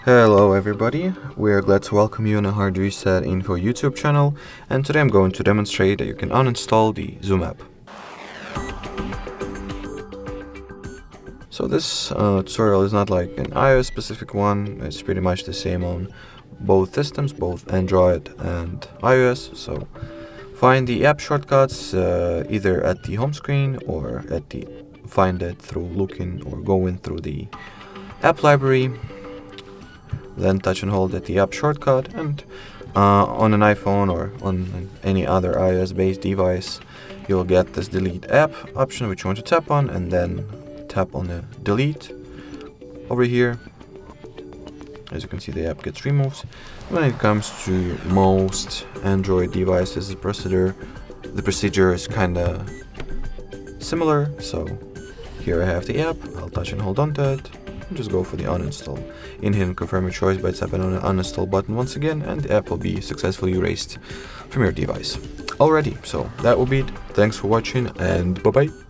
Hello everybody, we are glad to welcome you on the HardReset.Info YouTube channel, and today I'm going to demonstrate that you can uninstall the Zoom app. So this tutorial is not like an iOS specific one, it's pretty much the same on both systems, both Android and iOS. So find the app shortcuts either at the home screen or find it through looking or going through the app library. Then touch and hold at the app shortcut, and on an iPhone or on any other iOS based device you'll get this delete app option which you want to tap on, and then tap on the delete over here. As you can see, the app gets removed. When it comes to most Android devices, the procedure is kinda similar. So here I have the app, I'll touch and hold onto it. Just go for the uninstall. In here, confirm your choice by tapping on the uninstall button once again, and the app will be successfully erased from your device. Alrighty, so that will be it. Thanks for watching, and bye bye.